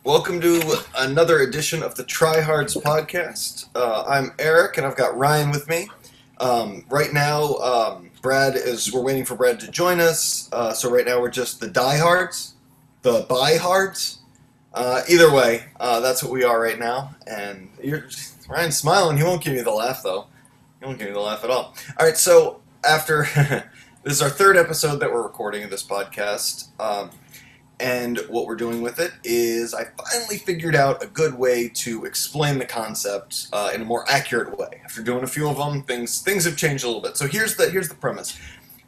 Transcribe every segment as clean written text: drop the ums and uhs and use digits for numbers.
Welcome to another edition of the Tryhards podcast. I'm Eric, and I've got Ryan with me. Right now, we're waiting for Brad to join us. So right now we're just the diehards, the biehards. Either way, that's what we are right now. And Ryan's smiling. He won't give you the laugh, though. He won't give you the laugh at all. All right, so after this is our third episode that we're recording of this podcast. And what we're doing with it is I finally figured out a good way to explain the concept in a more accurate way. After doing a few of them, things have changed a little bit. So here's the premise: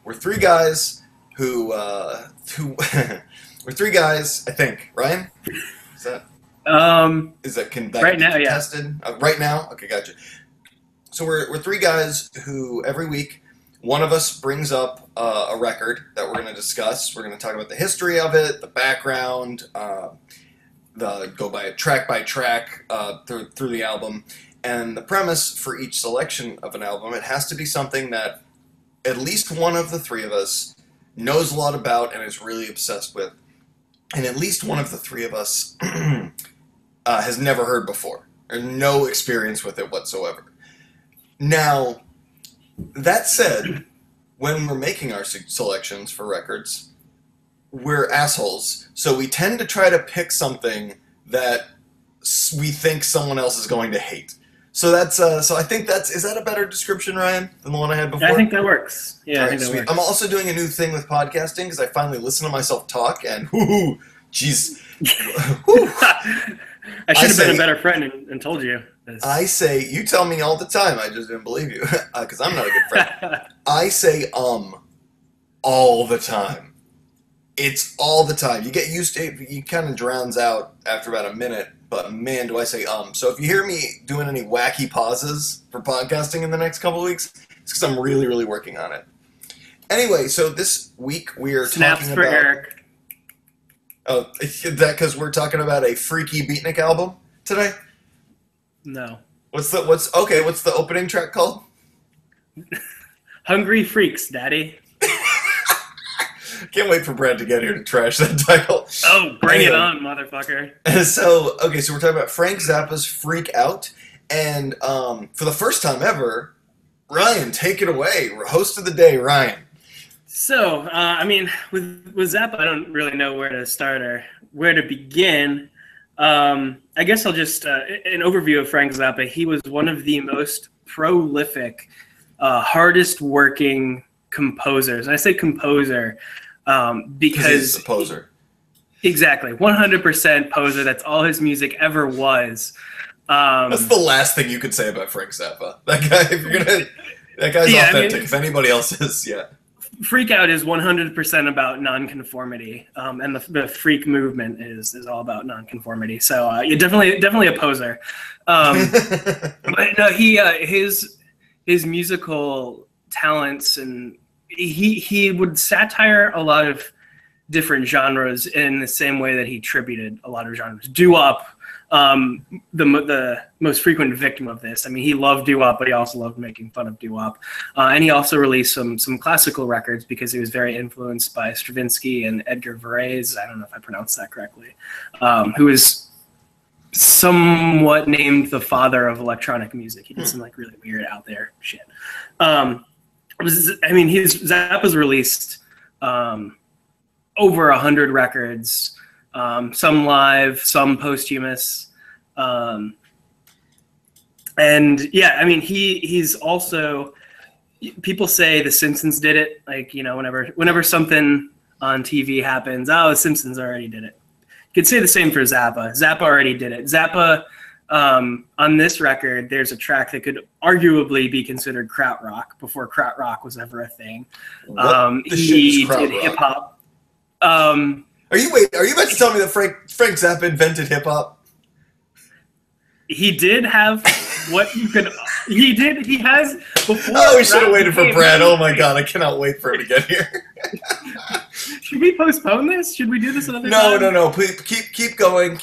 we're three guys who we're three guys. I think Ryan, is that can that right be now? contested? Yeah. Right now, okay, gotcha. So we're three guys who every week one of us brings up a record that we're going to discuss. We're going to talk about the history of it, the background, go by track through the album, and the premise for each selection of an album. It has to be something that at least one of the three of us knows a lot about and is really obsessed with, and at least one of the three of us has never heard before or no experience with it whatsoever. Now, that said, when we're making our selections for records, we're assholes. So we tend to try to pick something that we think someone else is going to hate. So that's so I think is that a better description, Ryan, than the one I had before? I think that works. Yeah, I think that works. I'm also doing a new thing with podcasting because I finally listen to myself talk, and jeez. I should have been a better friend and told you this. I say, you tell me all the time, I just didn't believe you, because I'm not a good friend. I say all the time. It's all the time. You get used to it, you kind of drowns out after about a minute, but man, do I say So if you hear me doing any wacky pauses for podcasting in the next couple of weeks, it's because I'm really, really working on it. Anyway, so this week we are Snaps talking for about... Eric. Oh, is that because we're talking about a freaky beatnik album today? No. What's the opening track called? Hungry Freaks, Daddy. Can't wait for Brad to get here to trash that title. Oh, bring it on, motherfucker. So we're talking about Frank Zappa's Freak Out. And for the first time ever, Ryan, take it away. Host of the day, Ryan. So, with Zappa, I don't really know where to start or where to begin. I guess I'll just, an overview of Frank Zappa. He was one of the most prolific, hardest working composers. And I say composer because he's a poser. Exactly. 100% poser. That's all his music ever was. That's the last thing you could say about Frank Zappa. That guy's authentic. If anybody else is, yeah. Freak Out is 100% about nonconformity, and the freak movement is all about nonconformity. So you're definitely a poser. But no, his musical talents, and he would satire a lot of different genres in the same way that he tributed a lot of genres. Doo-wop, the most frequent victim of this. I mean, he loved doo-wop, but he also loved making fun of doo-wop. And he also released some classical records because he was very influenced by Stravinsky and Edgar Varese. I don't know if I pronounced that correctly. Who is somewhat named the father of electronic music. He did some like really weird out there shit. Zappa's released over 100 records. Some live, some posthumous, and yeah, I mean, he's also. People say The Simpsons did it, like, you know, whenever something on TV happens, The Simpsons already did it. You could say the same for Zappa. Zappa already did it. Zappa, on this record, there's a track that could arguably be considered krautrock before krautrock was ever a thing. He did hip hop. Are you about to tell me that Frank Zappa invented hip hop? He did have what you could. He has before. Oh, we should have waited for Brad. Oh my God, I cannot wait for him to get here. Should we postpone this? Should we do this another No, time? no, no. Please keep going.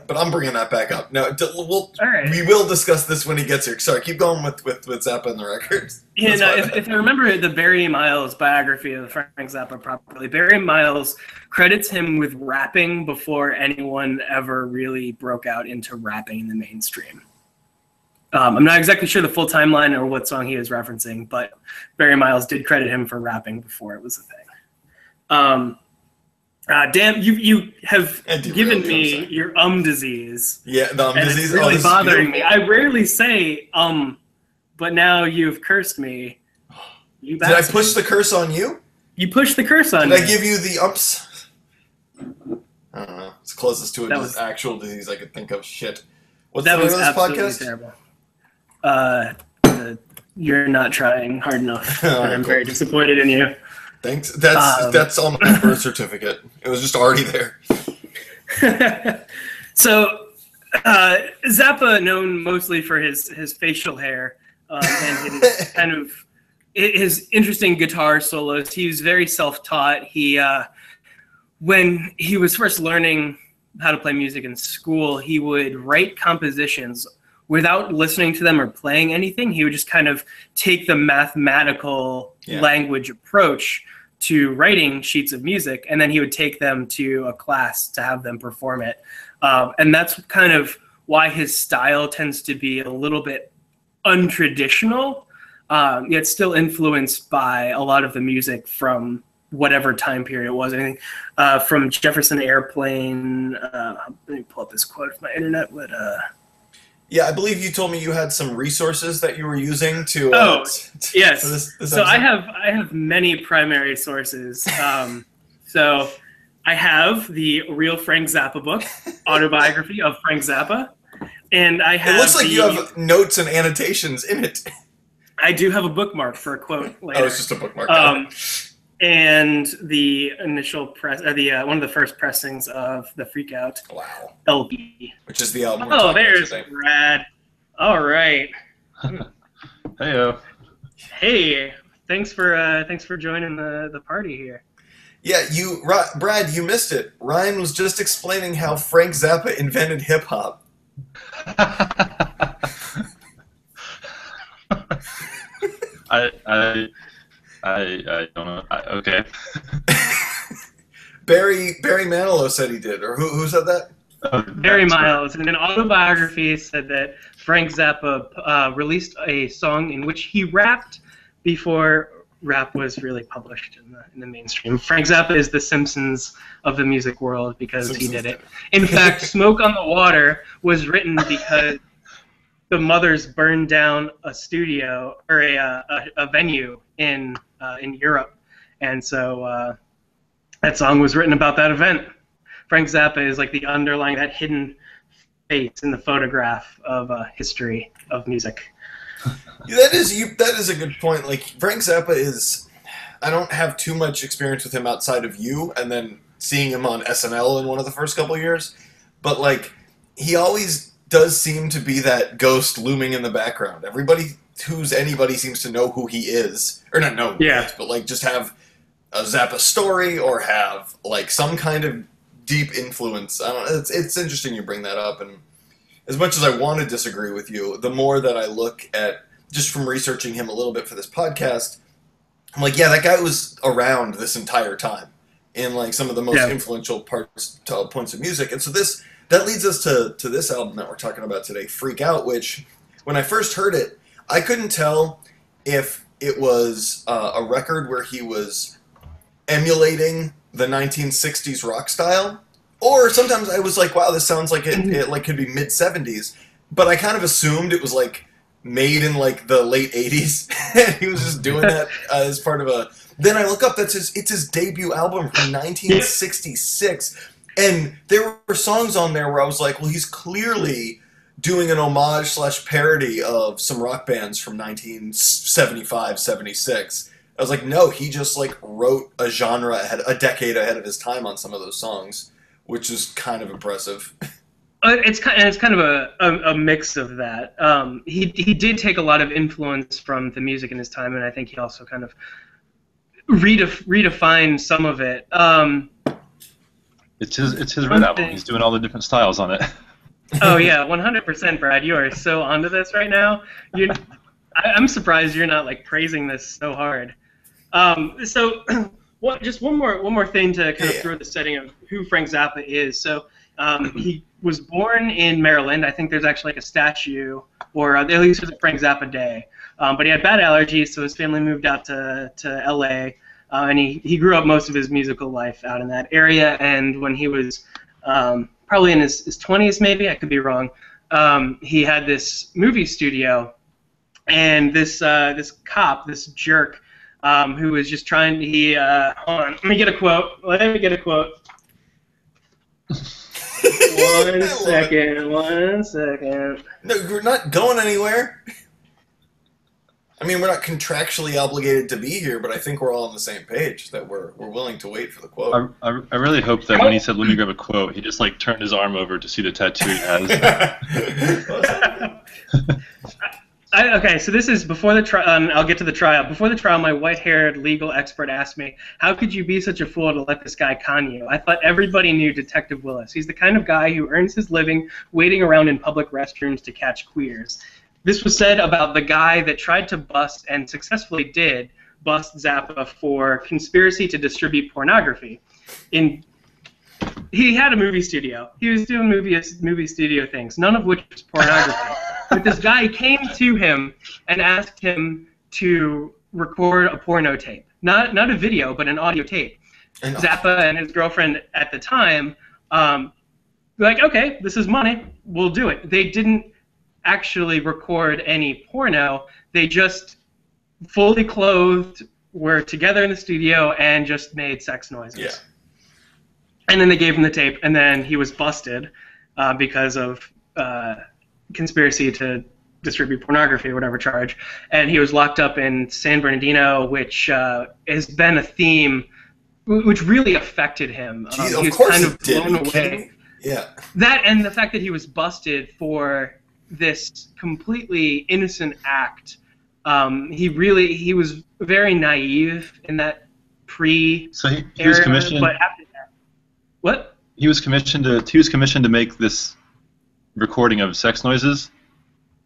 But I'm bringing that back up. No, All right. we will discuss this when he gets here. Sorry, keep going with Zappa and the records. Yeah, no, if I remember the Barry Miles biography of Frank Zappa properly, Barry Miles credits him with rapping before anyone ever really broke out into rapping in the mainstream. I'm not exactly sure the full timeline or what song he was referencing, but Barry Miles did credit him for rapping before it was a thing. Damn, you have given me your disease. Yeah, the disease. It's really bothering me. I rarely say but now you've cursed me. You Did I push the curse on you? You pushed the curse on me. Did I give you the umps? I don't know. It's closest to an actual disease I could think of. Shit. What's the name of this podcast? Terrible. You're not trying hard enough. I'm very disappointed in you. Thanks. That's on my birth certificate. It was just already there. So, Zappa, known mostly for his facial hair and his kind of his interesting guitar solos. He was very self-taught. He, when he was first learning how to play music in school, he would write compositions without listening to them or playing anything. He would just kind of take the mathematical language approach to writing sheets of music, and then he would take them to a class to have them perform it. And that's kind of why his style tends to be a little bit untraditional, yet still influenced by a lot of the music from whatever time period it was. Anything from Jefferson Airplane. Let me pull up this quote if my internet would... Yeah, I believe you told me you had some resources that you were using to. Yes. For this so I have many primary sources. So I have the real Frank Zappa book, autobiography of Frank Zappa, and I have. It looks like you have notes and annotations in it. I do have a bookmark for a quote later. Oh, it's just a bookmark. And the initial press, one of the first pressings of the Freak Out LP, which is the album. Oh, there's Brad. All right. Heyo. Hey, thanks for joining the party here. Yeah, Brad, you missed it. Ryan was just explaining how Frank Zappa invented hip hop. I don't know. Okay. Barry Manilow said he did, or who said that? Barry Miles. In an autobiography, said that Frank Zappa released a song in which he rapped before rap was really published in the mainstream. Frank Zappa is the Simpsons of the music world because he did it. In fact, "Smoke on the Water" was written because the Mothers burned down a studio or a venue in Europe, and so that song was written about that event. Frank Zappa is like the underlying, that hidden face in the photograph of history of music. That is a good point. Like, Frank Zappa is, I don't have too much experience with him outside of you, and then seeing him on SNL in one of the first couple of years, but like, he always does seem to be that ghost looming in the background. Anybody seems to know who he is, or not know who he is, but like just have a Zappa story or have like some kind of deep influence. I don't know. It's interesting you bring that up, and as much as I want to disagree with you, the more that I look at, just from researching him a little bit for this podcast, I'm like, yeah, that guy was around this entire time in like some of the most influential points of music. And so that leads us to this album that we're talking about today, Freak Out, which when I first heard it, I couldn't tell if it was a record where he was emulating the 1960s rock style, or sometimes I was like, wow, this sounds like it like could be mid-70s, but I kind of assumed it was like made in like the late 80s. He was just doing that as part of a... Then I look up, it's his debut album from 1966, and there were songs on there where I was like, well, he's clearly doing an homage/parody of some rock bands from 1975, 76. I was like, no, he just like wrote a genre a decade ahead of his time on some of those songs, which is kind of impressive. It's kind of a mix of that. He did take a lot of influence from the music in his time, and I think he also kind of redefine some of it. It's his Red album. He's doing all the different styles on it. Oh yeah, 100%, Brad. You are so onto this right now. I'm surprised you're not like praising this so hard. So, just one more thing to kind of throw the setting of who Frank Zappa is. So, he was born in Maryland. I think there's actually like a statue, or at least there's a Frank Zappa Day. But he had bad allergies, so his family moved out to L.A. And he grew up most of his musical life out in that area. And when he was probably in his 20s, maybe, I could be wrong, he had this movie studio, and this cop, this jerk, who was just trying to, hold on, let me get a quote. One second. No, we're not going anywhere. I mean, we're not contractually obligated to be here, but I think we're all on the same page that we're willing to wait for the quote. I really hope that when he said, "Let me grab a quote," he just like turned his arm over to see the tattoo he has. Okay, so this is before the trial. I'll get to the trial. Before the trial, my white-haired legal expert asked me, "How could you be such a fool to let this guy con you? I thought everybody knew Detective Willis. He's the kind of guy who earns his living waiting around in public restrooms to catch queers." This was said about the guy that tried to bust and successfully did bust Zappa for conspiracy to distribute pornography. He had a movie studio. He was doing movie studio things, none of which was pornography. But this guy came to him and asked him to record a porno tape. Not a video, but an audio tape. Zappa and his girlfriend at the time were like, okay, this is money, we'll do it. They didn't actually record any porno. They just fully clothed, were together in the studio, and just made sex noises. Yeah. And then they gave him the tape, and then he was busted because of conspiracy to distribute pornography or whatever charge. And he was locked up in San Bernardino, which has been a theme which really affected him. Jeez, he of was course kind of it did. blown away. Yeah. That and the fact that he was busted for this completely innocent act. He was very naive in that So he was commissioned. But after that, what? He was commissioned to make this recording of sex noises.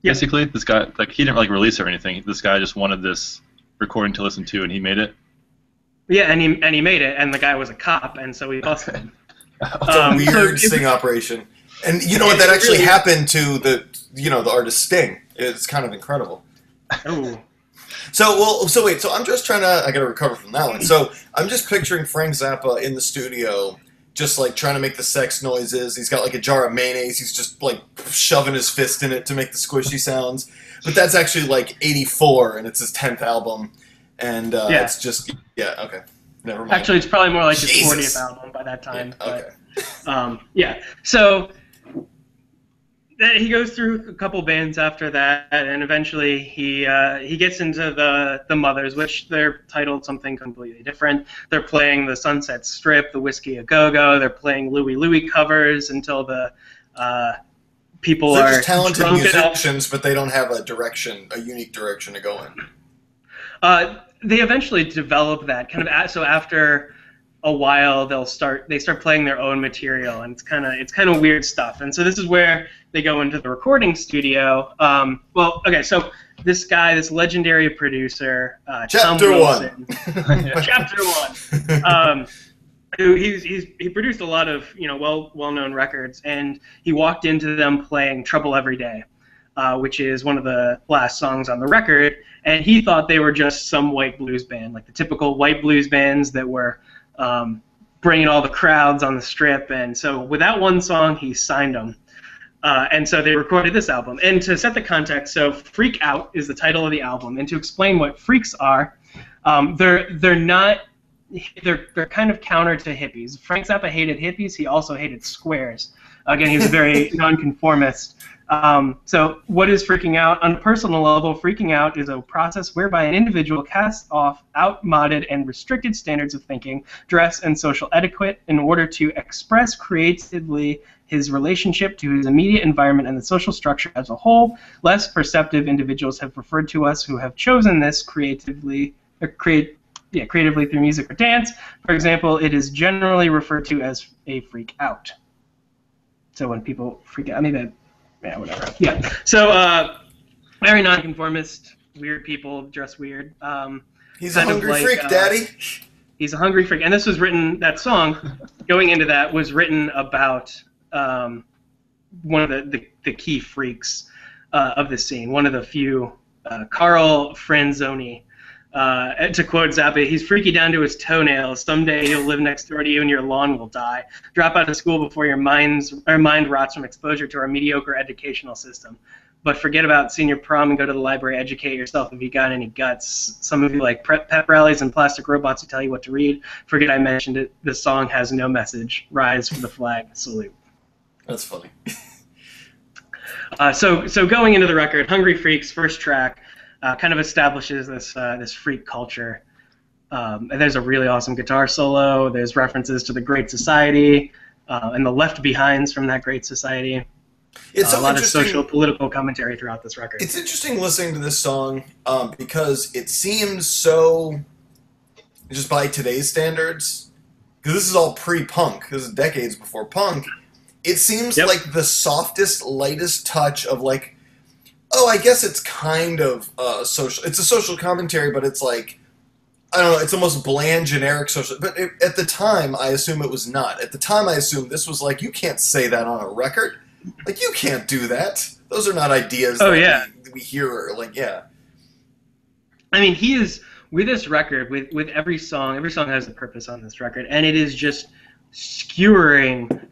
Yeah. Basically, this guy, like, he didn't like release it or anything. This guy just wanted this recording to listen to, and he made it. Yeah, and he made it, and the guy was a cop, and so he busted him. It's a weird sting operation. And you know what? That actually happened to the artist Sting. It's kind of incredible. Oh. So I'm just trying to. I got to recover from that one. So I'm just picturing Frank Zappa in the studio, just like trying to make the sex noises. He's got like a jar of mayonnaise. He's just like shoving his fist in it to make the squishy sounds. But that's actually like '84, and it's his 10th album. And it's just okay. Never mind. Actually, it's probably more like his 40th album by that time. Yeah, okay. But, so he goes through a couple bands after that, and eventually he gets into the Mothers, which they're titled something completely different. They're playing the Sunset Strip, the Whiskey A Go-Go. They're playing Louie Louie covers until the people They're are just talented drunk musicians, but they don't have a unique direction to go in. They eventually develop that kind of. So after a while, they start playing their own material, and it's kind of weird stuff. And so this is where they go into the recording studio. So this legendary producer, Tom Wilson, Chapter 1. He produced a lot of well-known records, and he walked into them playing Trouble Every Day, which is one of the last songs on the record, and he thought they were just some white blues band, like the typical white blues bands that were bringing all the crowds on the Strip. And so with that one song, he signed them. And so they recorded this album. And to set the context, so Freak Out is the title of the album. And to explain what freaks are, they're kind of counter to hippies. Frank Zappa hated hippies. He also hated squares. Again, he was a very nonconformist. So what is freaking out? On a personal level, freaking out is a process whereby an individual casts off outmoded and restricted standards of thinking, dress, and social etiquette in order to express creatively his relationship to his immediate environment and the social structure as a whole. Less perceptive individuals have referred to us who have chosen this creatively through music or dance. For example, it is generally referred to as a freak out. So when people freak out, I mean, yeah, whatever. Yeah. So very nonconformist, weird people, dress weird. He's a hungry freak, Daddy. He's a hungry freak, and this was written. That song, going into that, was written about one of the key freaks of the scene. One of the few, Carl Franzoni. To quote Zappa, he's freaky down to his toenails. Someday he'll live next door to you and your lawn will die. Drop out of school before your mind rots from exposure to our mediocre educational system. But forget about senior prom and go to the library, educate yourself if you got any guts. Some of you like pep rallies and plastic robots who tell you what to read. Forget I mentioned it. The song has no message. Rise for the flag. Salute. That's funny. So going into the record, Hungry Freaks, first track, kind of establishes this freak culture. And there's a really awesome guitar solo. There's references to the Great Society and the Left Behinds from that Great Society. It's a lot of social, political commentary throughout this record. It's interesting listening to this song because it seems so, just by today's standards, because this is all pre-punk. This is decades before punk. It seems like the softest, lightest touch of like, oh, I guess it's kind of social. It's a social commentary, but it's like, I don't know, it's almost bland, generic social. But at the time, I assume it was not. At the time, I assume this was like, you can't say that on a record. Like, you can't do that. Those are not ideas we hear. Like, yeah. I mean, he is, with this record, with every song has a purpose on this record, and it is just skewering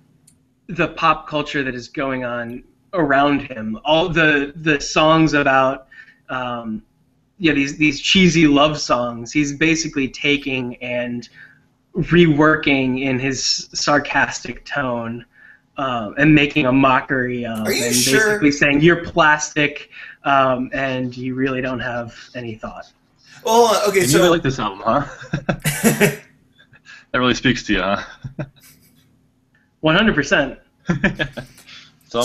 the pop culture that is going on around him. All the songs about these cheesy love songs, he's basically taking and reworking in his sarcastic tone and making a mockery of, and basically saying you're plastic and you really don't have any thought. Well, okay, you really like this album, huh? That really speaks to you, huh? 100%. So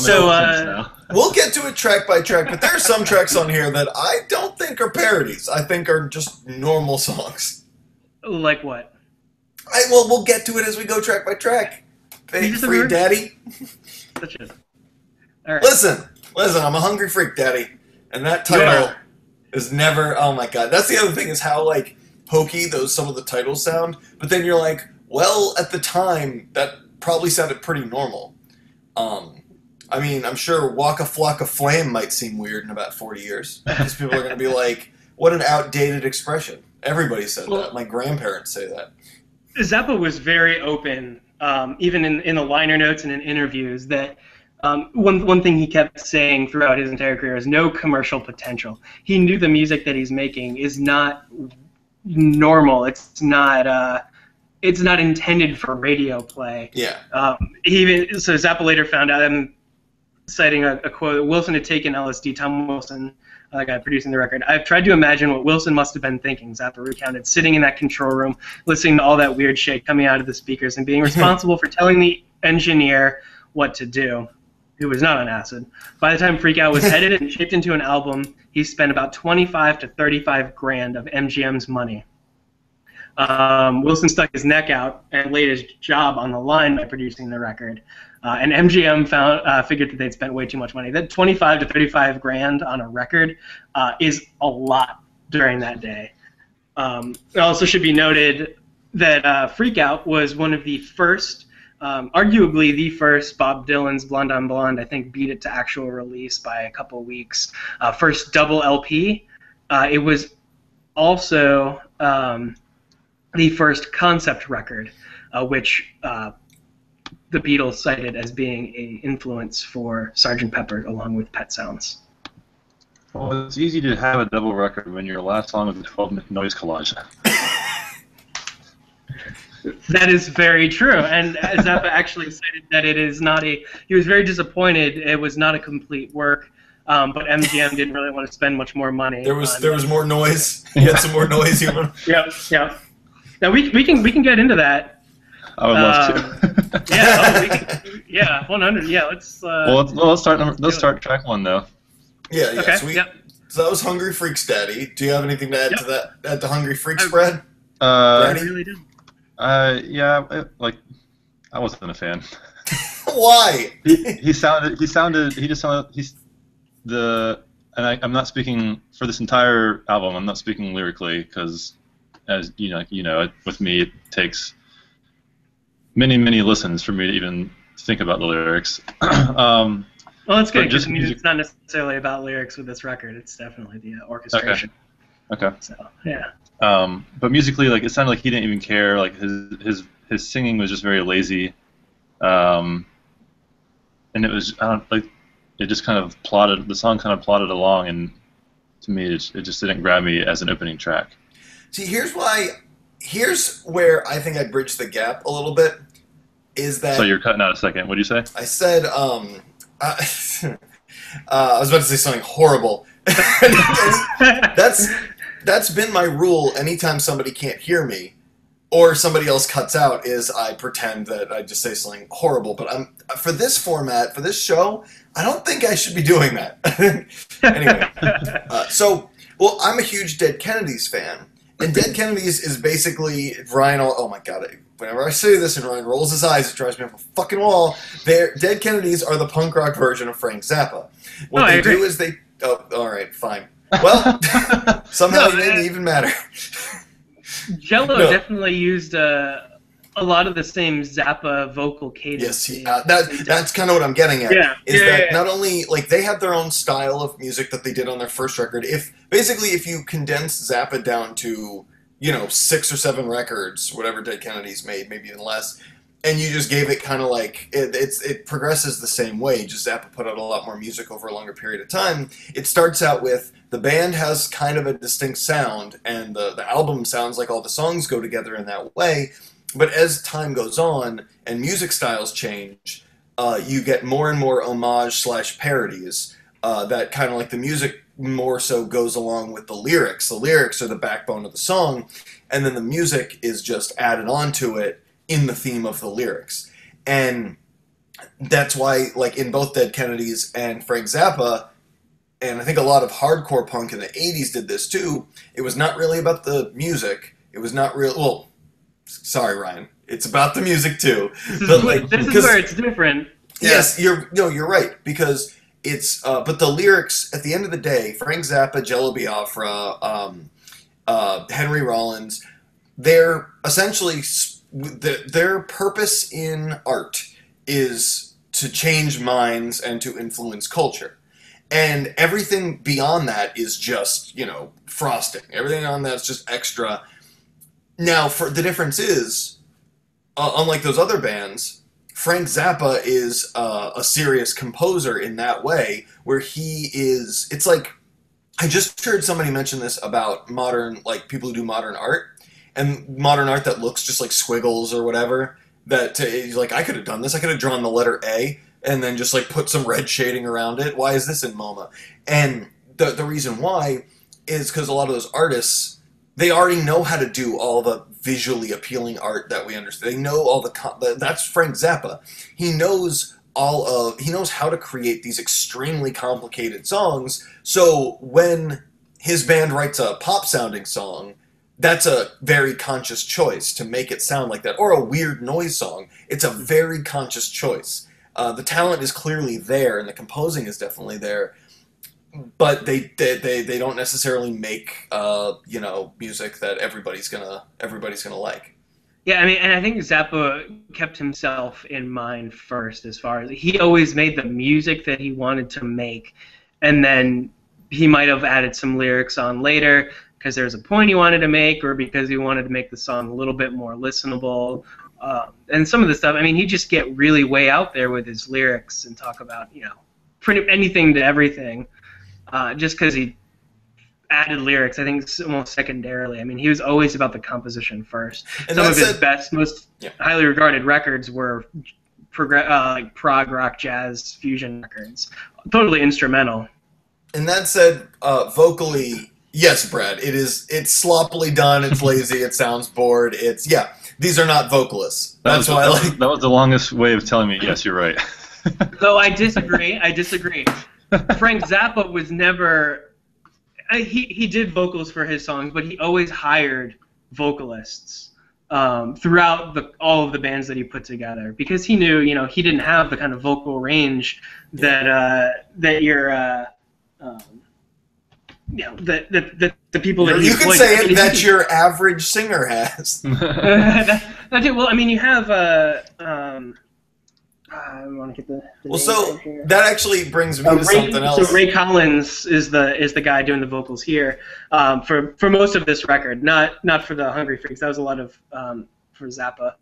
we'll get to it track by track, but there are some tracks on here that I don't think are parodies. I think are just normal songs. Like what? Well, we'll get to it as we go track by track. Big freak, Daddy. Such a... All right. Listen, I'm a hungry freak, Daddy, and that title is never. Oh my God, that's the other thing is how like hokey some of the titles sound. But then you're like, well, at the time that probably sounded pretty normal. I mean, I'm sure Walk a Flock of Flame might seem weird in about 40 years. Because people are going to be like, what an outdated expression. Everybody said that. My grandparents say that. Zappa was very open, even in the liner notes and in interviews, that one thing he kept saying throughout his entire career is no commercial potential. He knew the music that he's making is not normal. It's not intended for radio play. Yeah. So Zappa later found out, I'm citing a quote, Wilson had taken LSD, Tom Wilson, the guy producing the record. I've tried to imagine what Wilson must have been thinking, Zappa recounted, sitting in that control room, listening to all that weird shit coming out of the speakers and being responsible for telling the engineer what to do, who was not on acid. By the time Freak Out was edited and shaped into an album, he spent about 25 to 35 grand of MGM's money. Wilson stuck his neck out and laid his job on the line by producing the record. And MGM figured that they'd spent way too much money. That 25 to 35 grand on a record is a lot during that day. It also should be noted that Freak Out was one of the first, arguably the first, Bob Dylan's Blonde on Blonde, I think, beat it to actual release by a couple of weeks. First double LP. It was also the first concept record, which the Beatles cited as being an influence for Sgt. Pepper, along with Pet Sounds. Well, it's easy to have a double record when your last song was a 12-minute noise collage. That is very true, and Zappa actually cited that it is not a. He was very disappointed. It was not a complete work, but MGM didn't really want to spend much more money. There was more noise. You had some more noise, human. Yeah. Now we can get into that. I would love to. Yeah, 100. Yeah, let's. Let's start track one though. Yeah. Okay. So that was Hungry Freaks, Daddy. Do you have anything to add to that? Add to Hungry Freaks, Brad? I Uh, really do. yeah, I wasn't a fan. Why? He just sounded he's the and I'm not speaking for this entire album. I'm not speaking lyrically because, as with me it takes many listens for me to even think about the lyrics. Well, that's good because just I mean, music. it's not necessarily about lyrics with this record. It's definitely the orchestration. Okay. So yeah. But musically, like it sounded like he didn't even care. Like his singing was just very lazy, and it was it just kind of plodded. The song kind of plodded along, and to me, it just didn't grab me as an opening track. See, here's where I think I bridged the gap a little bit. Is that So you're cutting out a second. What do you say? I said I was about to say something horrible. That's been my rule. Anytime somebody can't hear me, or somebody else cuts out, is I pretend that I just say something horrible. But for this format, for this show, I don't think I should be doing that. Anyway, well, I'm a huge Dead Kennedys fan, and Dead Kennedys is basically Ryan. Oh my god! Whenever I say this and Ryan rolls his eyes, it drives me up a fucking wall. Dead Kennedys are the punk rock version of Frank Zappa. What they do is they. Oh, all right, fine. Well, somehow it didn't even matter. Jello definitely used a lot of the same Zappa vocal cadence. Yes, that's kind of what I'm getting at. Not only like they had their own style of music that they did on their first record. If you condense Zappa down to 6 or 7 records, whatever Dead Kennedys made, maybe even less, and you just gave it kind of like it progresses the same way. Just Zappa put out a lot more music over a longer period of time. It starts out with the band has kind of a distinct sound, and the album sounds like all the songs go together in that way. But as time goes on and music styles change, you get more and more homage / parodies that kind of like the music more so goes along with the lyrics. The lyrics are the backbone of the song, and then the music is just added onto it in the theme of the lyrics. And that's why, like in both Dead Kennedys and Frank Zappa, and I think a lot of hardcore punk in the 80s did this too, it was not really about the music. It was not real. Well, sorry, Ryan. It's about the music too. This is where it's different. Yes, you're right, because it's but the lyrics at the end of the day, Frank Zappa, Jello Biafra, Henry Rollins, they're essentially their purpose in art is to change minds and to influence culture. And everything beyond that is just, frosting. Everything on that's just extra. Now, the difference is, unlike those other bands, Frank Zappa is a serious composer in that way, where he is. It's like I just heard somebody mention this about modern, like people who do modern art, and modern art that looks just like squiggles or whatever. That like I could have done this. I could have drawn the letter A and then just like put some red shading around it. Why is this in MoMA? And the reason why is because a lot of those artists, they already know how to do all the visually appealing art that we understand. They know all that's Frank Zappa. He knows how to create these extremely complicated songs. So when his band writes a pop sounding song, that's a very conscious choice to make it sound like that. Or a weird noise song. It's a very conscious choice. The talent is clearly there, and the composing is definitely there. But they don't necessarily make music that everybody's gonna like. Yeah, I mean, and I think Zappa kept himself in mind first, as far as he always made the music that he wanted to make, and then he might have added some lyrics on later because there's a point he wanted to make, or because he wanted to make the song a little bit more listenable. And some of the stuff, I mean, he'd just get really way out there with his lyrics and talk about, pretty anything to everything, just because he added lyrics, I think, almost secondarily. I mean, he was always about the composition first. And some of his best, most highly regarded records were like prog rock, jazz, fusion records. Totally instrumental. And that said, vocally, yes, Brad, it's sloppily done, it's lazy, it sounds bored, these are not vocalists. That's why I like. That was the longest way of telling me, yes, you're right. Though I disagree. Frank Zappa was never. He did vocals for his songs, but he always hired vocalists throughout all of the bands that he put together, because he knew, he didn't have the kind of vocal range that the people that he you can employed. say it that your average singer has. Well, I mean, you have I want to get the well, so that actually brings me to something else. So Ray Collins is the guy doing the vocals here for most of this record, not for the Hungry Freaks. That was a lot of for Zappa.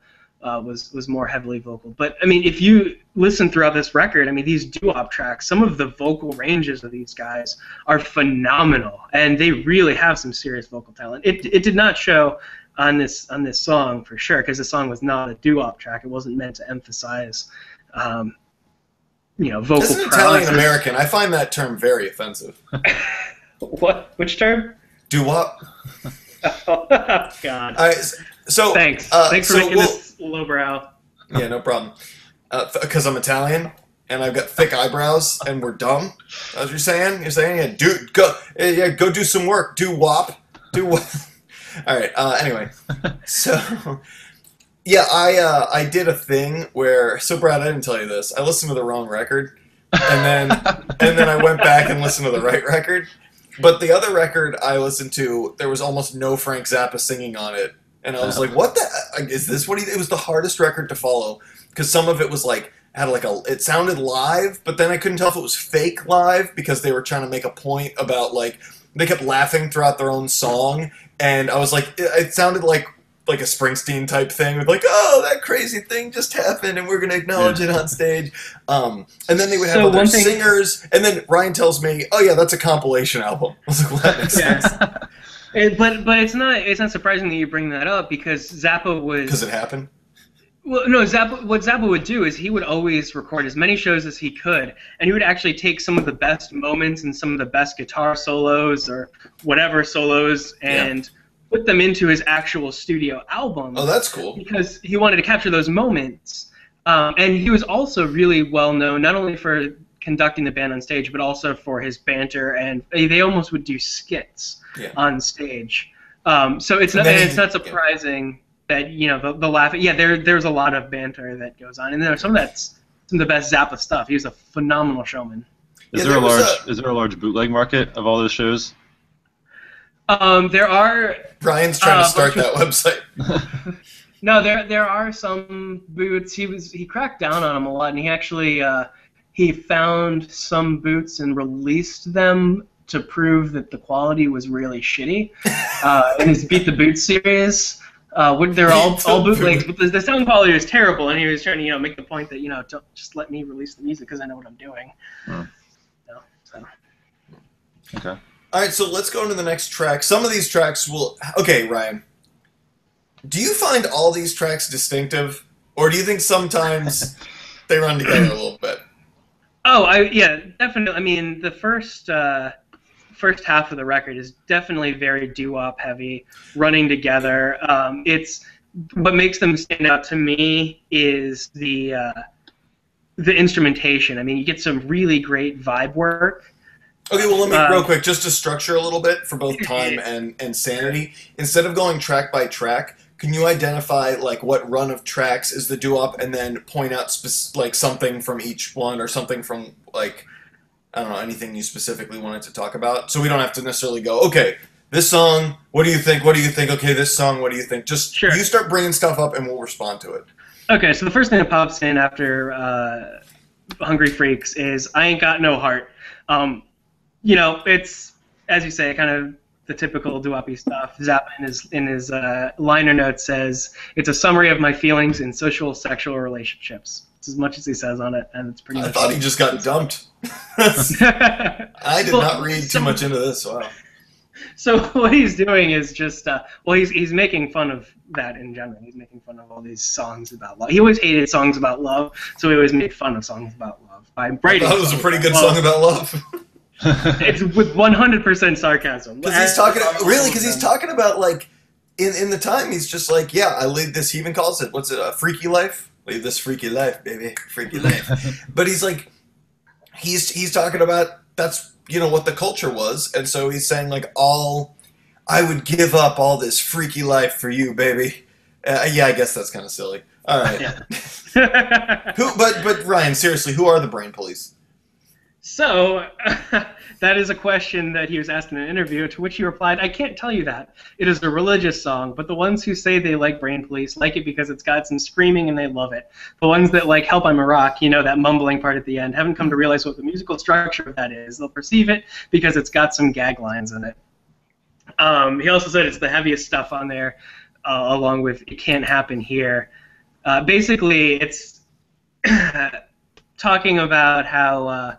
Was more heavily vocal. But I mean, if you listen throughout this record, I mean, these doo-wop tracks, some of the vocal ranges of these guys are phenomenal, and they really have some serious vocal talent. It did not show on this song for sure, because the song was not a doo-wop track. It wasn't meant to emphasize vocal prowess. As an Italian American, I find that term very offensive. What? Which term? Doo-wop. Oh, God. So thanks for making this lowbrow. Yeah, no problem. Because I'm Italian and I've got thick eyebrows and we're dumb. That's what you're saying? You're saying, go do some work. Do wop. All right. Anyway, so yeah, I did a thing where. So Brad, I didn't tell you this. I listened to the wrong record, and then I went back and listened to the right record. But the other record I listened to, there was almost no Frank Zappa singing on it. And I was like, what the... Is this what he... It was the hardest record to follow. Because some of it was like... It sounded live, but then I couldn't tell if it was fake live because they were trying to make a point about, like... They kept laughing throughout their own song. And I was like... It sounded like a Springsteen type thing with like, oh, that crazy thing just happened and we're going to acknowledge it on stage. And then they would have other singers. And then Ryan tells me, oh yeah, that's a compilation album. I was like, well, that makes sense. But it's not surprising that you bring that up, because Zappa was... Because it happened? Well, no, what Zappa would do is he would always record as many shows as he could, and he would actually take some of the best moments and some of the best guitar solos or whatever solos and put them into his actual studio album. Oh, that's cool. Because he wanted to capture those moments. And he was also really well known, not only for conducting the band on stage, but also for his banter, and they almost would do skits on stage. So it's not surprising that the laugh. Yeah, there's a lot of banter that goes on, and there's some of the best Zappa stuff. He was a phenomenal showman. Is there a large bootleg market of all those shows? There are. Brian's trying to start that website. No, there are some boots. He cracked down on them a lot, and he actually he found some boots and released them to prove that the quality was really shitty. In his Beat the Boot series, they're all bootlegs, but the sound quality was terrible, and he was trying to make the point that don't just let me release the music because I know what I'm doing. Okay. All right, so let's go into the next track. Some of these tracks will... Okay, Ryan. Do you find all these tracks distinctive? Or do you think sometimes they run together a little bit? Oh, yeah, definitely. I mean, the first half of the record is definitely very doo-wop heavy, running together. It's what makes them stand out to me is the instrumentation. I mean, you get some really great vibe work. Okay, well, let me, real quick, just to structure a little bit for both time and sanity, instead of going track by track, can you identify, like, what run of tracks is the doo-wop and then point out, something from each one or something from, like, I don't know, anything you specifically wanted to talk about? So we don't have to necessarily go, okay, this song, what do you think? What do you think? Okay, this song, what do you think? Just you start bringing stuff up and we'll respond to it. Okay, so the first thing that pops in after Hungry Freaks is I Ain't Got No Heart. It's, as you say, kind of the typical doo-wop-y stuff. Zappa in his liner note says, "It's a summary of my feelings in social sexual relationships." It's as much as he says on it, and it's pretty much... I thought he just got dumped. I did not read too much into this. Wow. So what he's doing is just, he's making fun of that in general. He's making fun of all these songs about love. He always hated songs about love, so he always made fun of songs about love. I thought it was a pretty good song about love. It's with 100% sarcasm. Because he's talking, because he's talking about, like, in the time, he's just like, yeah, I lead this, he even calls it, what's it, a freaky life? Lead this freaky life, baby, freaky life. But he's like, he's talking about, that's, what the culture was, and so he's saying, like, I would give up all this freaky life for you, baby. Yeah, I guess that's kind of silly. All right. Yeah. But Ryan, seriously, who are the Brain Police? So, that is a question that he was asked in an interview, to which he replied, I can't tell you that. It is a religious song, but the ones who say they like Brain Police like it because it's got some screaming and they love it. The ones that like Help I'm a Rock, you know, that mumbling part at the end, haven't come to realize what the musical structure of that is. They'll perceive it because it's got some gag lines in it. He also said it's the heaviest stuff on there, along with It Can't Happen Here. Basically, it's talking about how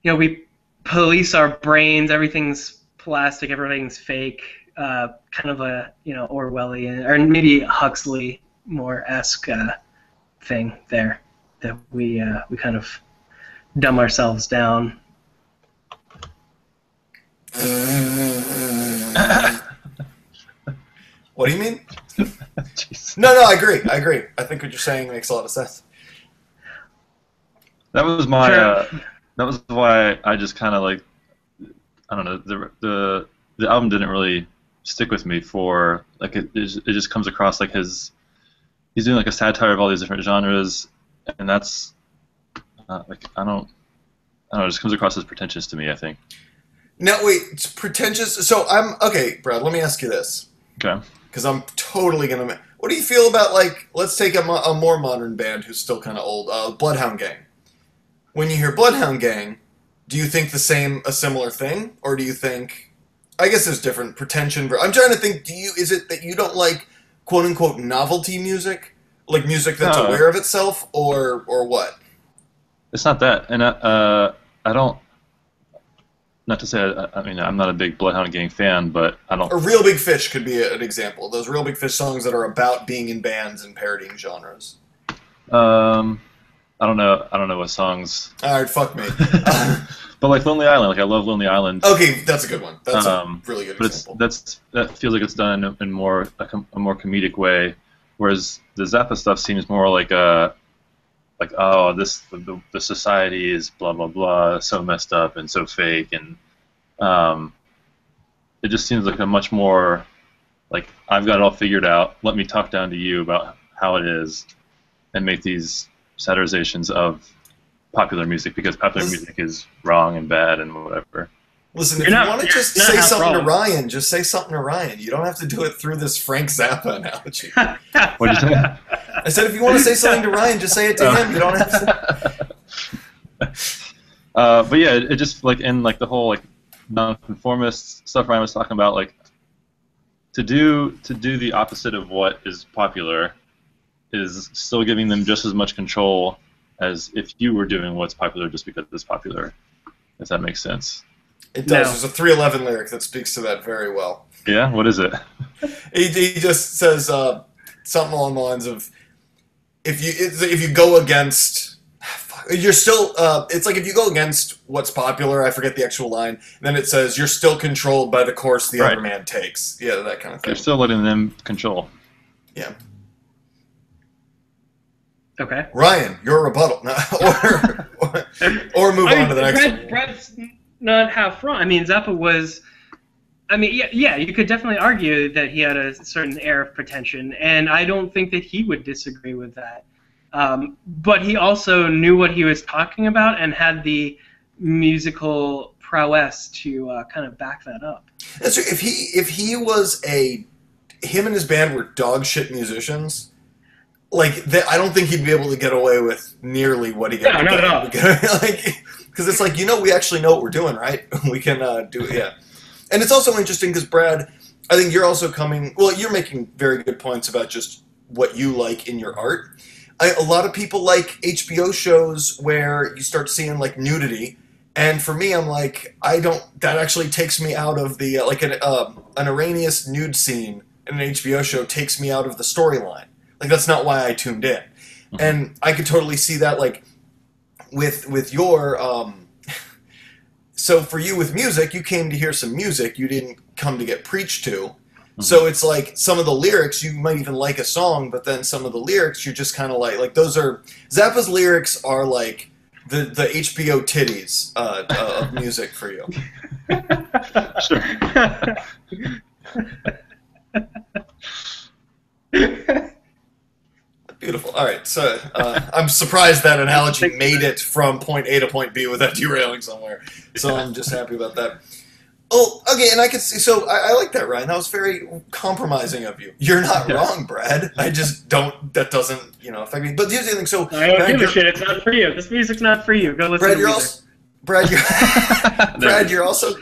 we police our brains. Everything's plastic. Everything's fake. Kind of a Orwellian or maybe Huxley more-esque thing there that we kind of dumb ourselves down. What do you mean? No, I agree. I think what you're saying makes a lot of sense. That was my. Sure. That was why I just kind of like. I don't know. The album didn't really stick with me for like it just comes across like he's doing like a satire of all these different genres, and that's like I don't know. It just comes across as pretentious to me, I think. Now wait, it's pretentious. So okay, Brad. Let me ask you this. Okay. Because I'm totally gonna. What do you feel about like? Let's take a more modern band who's still kind of old. Bloodhound Gang. When you hear Bloodhound Gang, do you think a similar thing, or do you think? I guess there's different pretension. I'm trying to think. Is it that you don't like quote unquote novelty music, like music that's aware of itself, or what? It's not that, and I don't. Not to say, I mean, I'm not a big Bloodhound Gang fan, but I don't. A Real Big Fish could be an example. Those Real Big Fish songs that are about being in bands and parodying genres. I don't know what songs. All right, fuck me. But like Lonely Island, like I love Lonely Island. Okay, that's a good one. That's a really good example. That feels like it's done in more a more comedic way, whereas the Zappa stuff seems more like the society is blah blah blah, so messed up and so fake, and it just seems like a much more like I've got it all figured out. Let me talk down to you about how it is, and make these satirizations of popular music because popular music is wrong and bad and whatever. Listen, if you want to just say something to Ryan, just say something to Ryan. You don't have to do it through this Frank Zappa analogy. What'd you say? I said if you want to say something to Ryan, just say it to him. You don't have to. But yeah, it just like in like the whole like nonconformist stuff Ryan was talking about, like to do the opposite of what is popular is still giving them just as much control as if you were doing what's popular just because it's popular. If that makes sense. It does. There's a 311 lyric that speaks to that very well. Yeah? What is it? He just says something along the lines of, if you go against, you're still, it's like if you go against what's popular, I forget the actual line, then it says, you're still controlled by the course the other man takes. Yeah, that kind of thing. You're still letting them control. Yeah. Okay. Ryan, your rebuttal. or move on to the next one. Brad's not half wrong. I mean, Zappa was... I mean, yeah, you could definitely argue that he had a certain air of pretension, and I don't think that he would disagree with that. But he also knew what he was talking about and had the musical prowess to kind of back that up. That's true. If he was him and his band were dog shit musicians, I don't think he'd be able to get away with nearly what he got. No, not at all. Because it's like, we actually know what we're doing, right? We can do it, yeah. And it's also interesting because, Brad, I think you're also you're making very good points about just what you like in your art. A lot of people like HBO shows where you start seeing, like, nudity. And for me, I'm like, that actually takes me out of the, an Arrhenius nude scene in an HBO show takes me out of the storyline. Like, that's not why I tuned in. Mm-hmm. And I could totally see that, like, with your, so for you with music, you came to hear some music. You didn't come to get preached to. Mm-hmm. So it's like some of the lyrics, you might even like a song, but then some of the lyrics, you're just kind of like those are, Zappa's lyrics are like the HBO titties of music for you. Sure. Beautiful. All right, so I'm surprised that analogy made it from point A to point B without derailing somewhere. So I'm just happy about that. Oh, okay, and I could see. So I like that, Ryan. That was very compromising of you. You're not wrong, Brad. I just don't. That doesn't, affect me. But here's the thing. So I don't give a shit. It's not for you. This music's not for you. Go listen Brad, to you're music. Brad, you're also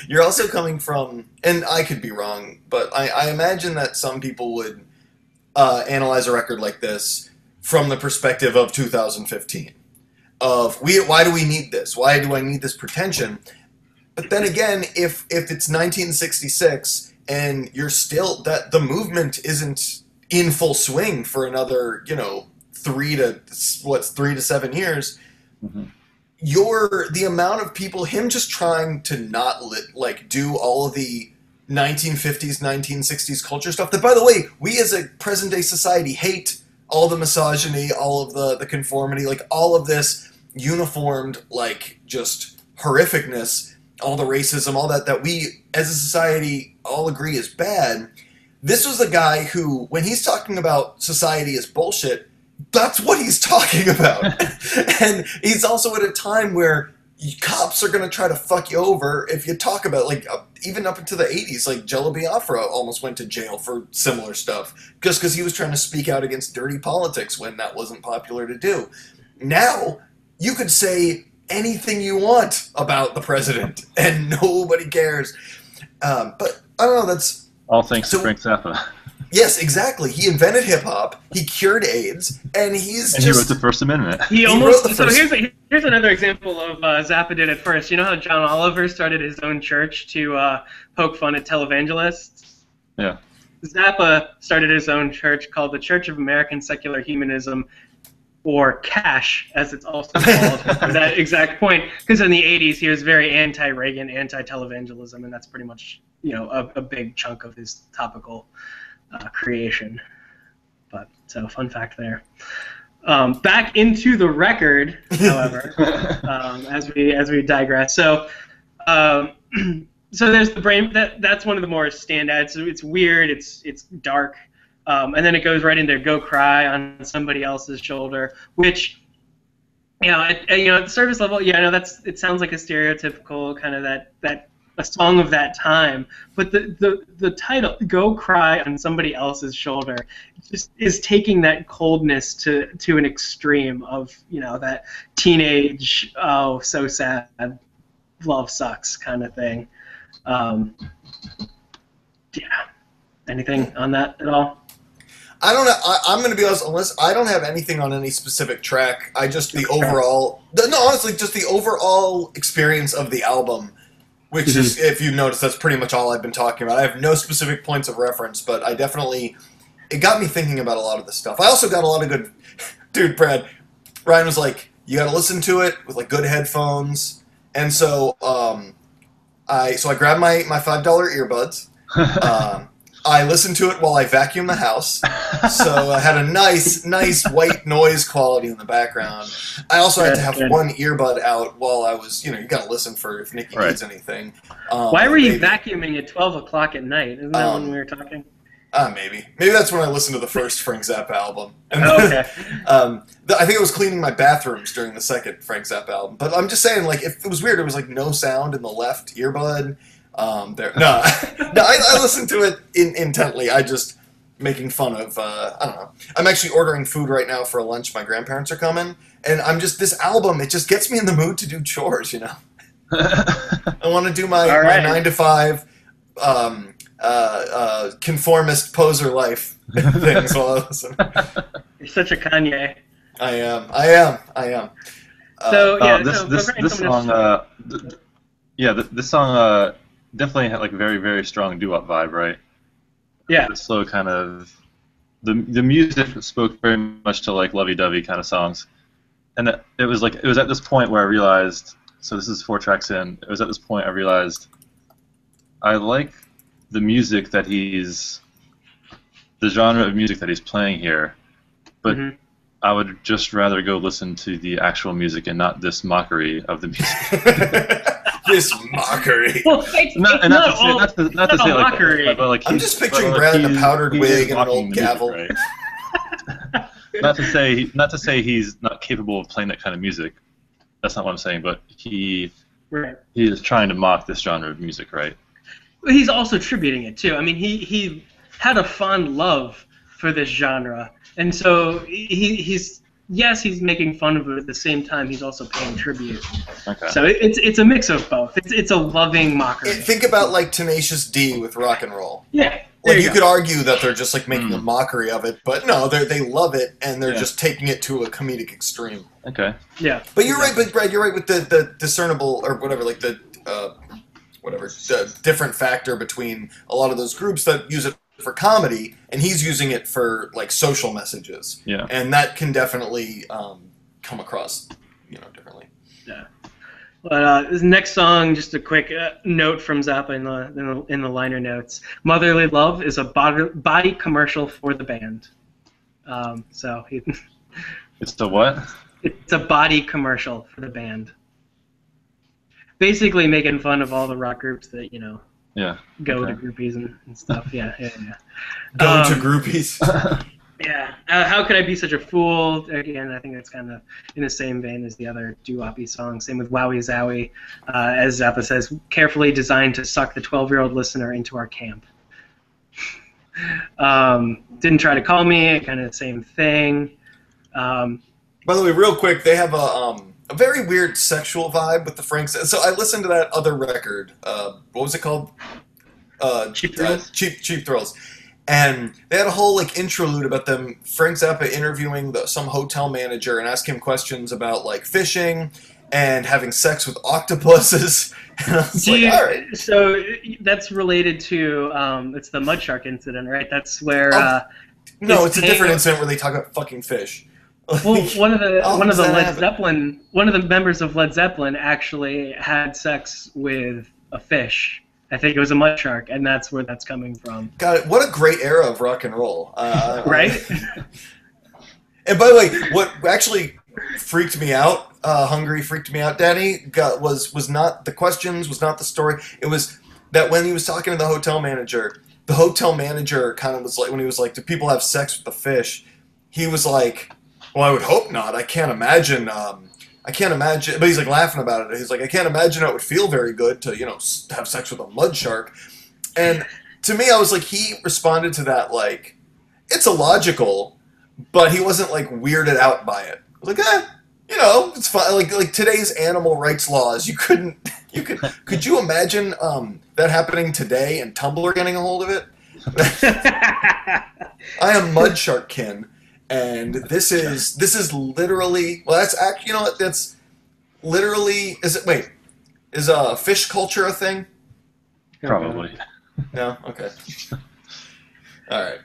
you're also coming from, and I could be wrong, but I imagine that some people would analyze a record like this from the perspective of 2015. Why do we need this? Why do I need this pretension? But then again, if it's 1966 and you're still the movement isn't in full swing for another 3 to 7 years, Mm-hmm. the amount of people, him just trying to not do all of the 1950s 1960s culture stuff that, by the way, we as a present day society hate, all the misogyny, all of the conformity, all of this uniformed just horrificness, all the racism, all that we as a society all agree is bad. This was a guy who, when he's talking about society as bullshit, that's what he's talking about. And he's also at a time where cops are going to try to fuck you over if you talk about, even up into the 80s, Jello Biafra almost went to jail for similar stuff just because he was trying to speak out against dirty politics when that wasn't popular to do. Now, you could say anything you want about the president and nobody cares. But I don't know, that's... All thanks to Frank Zappa. Yes, exactly. He invented hip-hop, he cured AIDS, and he wrote the First Amendment. Here's another example of Zappa did it first. You know how John Oliver started his own church to poke fun at televangelists? Yeah. Zappa started his own church called the Church of American Secular Humanism, or CASH, as it's also called, at that exact point. Because in the 80s, he was very anti-Reagan, anti-televangelism, and that's pretty much a big chunk of his topical creation. But so, fun fact there. Back into the record, however, as we digress. So, so there's the brain. That's one of the more standouts. It's weird. It's dark. And then it goes right into "Go Cry on Somebody Else's Shoulder," which, at the surface level, it sounds like a stereotypical kind of that a song of that time. But the title "Go Cry on Somebody Else's Shoulder" just is taking that coldness to an extreme of that teenage, oh, so sad, love sucks kind of thing. Anything on that at all? I don't know. I'm going to be honest. Unless I don't have anything on any specific track, honestly, just the overall experience of the album, which is, if you notice, that's pretty much all I've been talking about. I have no specific points of reference, but it got me thinking about a lot of this stuff. I also got a lot of good, dude, Brad, Ryan was like, you got to listen to it with good headphones, and so I grabbed my $5 earbuds. I listened to it while I vacuumed the house, so I had a nice white noise quality in the background. I also had to have one earbud out while I was, you got to listen for if Nikki needs anything. Why were you vacuuming at 12 o'clock at night? Isn't that when we were talking? Maybe that's when I listened to the first Frank Zappa album. And okay. I think it was cleaning my bathrooms during the second Frank Zappa album. But I'm just saying, if it was weird, it was no sound in the left earbud. I listened to it intently. I just making fun of, I don't know. I'm actually ordering food right now for lunch. My grandparents are coming, and this album, it just gets me in the mood to do chores, I want to do my 9 to 5 conformist poser life things while I listen. You're such a Kanye. I am. This song definitely had a very, very strong doo-wop vibe, right? Yeah. The slow kind of the music spoke very much to lovey-dovey kind of songs, and it was at this point where I realized. So this is 4 tracks in. It was at this point I realized I like the music that the genre of music that he's playing here, but I would just rather go listen to the actual music and not this mockery of the music. This mockery. Well, it's not to say like mockery. but like I'm just picturing Brad in a powdered wig and an old gavel. Music, right? not to say he's not capable of playing that kind of music. That's not what I'm saying. But he is trying to mock this genre of music, right? He's also tributing it too. I mean, he had a fond love for this genre, and so he's making fun of it at the same time. He's also paying tribute. Okay. So it's a mix of both. It's a loving mockery. Think about like Tenacious D with rock and roll. Yeah. Like you could argue that they're just like making a mockery of it, but no, they love it and they're just taking it to a comedic extreme. Okay. Yeah. But you're right, but Greg, you're right with the discernible or whatever, like the different factor between a lot of those groups that use it for comedy, and he's using it for like social messages. Yeah. And that can definitely come across, differently. Yeah. But this next song, just a quick note from Zappa in the liner notes. "Motherly Love" is a body commercial for the band. It's the what? It's a body commercial for the band. Basically making fun of all the rock groups that, go to groupies and stuff. Yeah. Go to groupies. Yeah. How could I be such a fool? Again, I think that's kind of in the same vein as the other doo-woppy song. Same with Wowie Zowie. As Zappa says, carefully designed to suck the 12-year-old listener into our camp. Didn't Try to Call Me, kind of the same thing. By the way, real quick, they have a very weird sexual vibe with the Frank. So I listened to that other record. What was it called? Cheap Thrills. Cheap Thrills. And they had a whole like interlude about them, Frank Zappa interviewing some hotel manager and asking him questions about like fishing and having sex with octopuses. And I was all right. So that's related to it's the mud shark incident, right? That's where. No, it's a different incident where they talk about fucking fish. Well, one of the members of Led Zeppelin actually had sex with a fish. I think it was a mud shark, and that's where that's coming from. God, what a great era of rock and roll, right? And by the way, what actually freaked me out, Hungary freaked me out, Danny, was not the questions, was not the story. It was that when he was talking to the hotel manager kind of was like, when he was like, "Do people have sex with the fish?" He was like, "Well, I would hope not. I can't imagine. But he's like laughing about it. He's like, "I can't imagine how it would feel very good to, have sex with a mud shark." And to me, I was like, he responded to that like, it's illogical, but he wasn't like weirded out by it. I was like, it's fine. Like today's animal rights laws, could you imagine that happening today and Tumblr getting a hold of it? I am mud shark kin. And this is literally, well, that's actually, that's literally, is fish culture a thing? Probably. No? Okay. All right.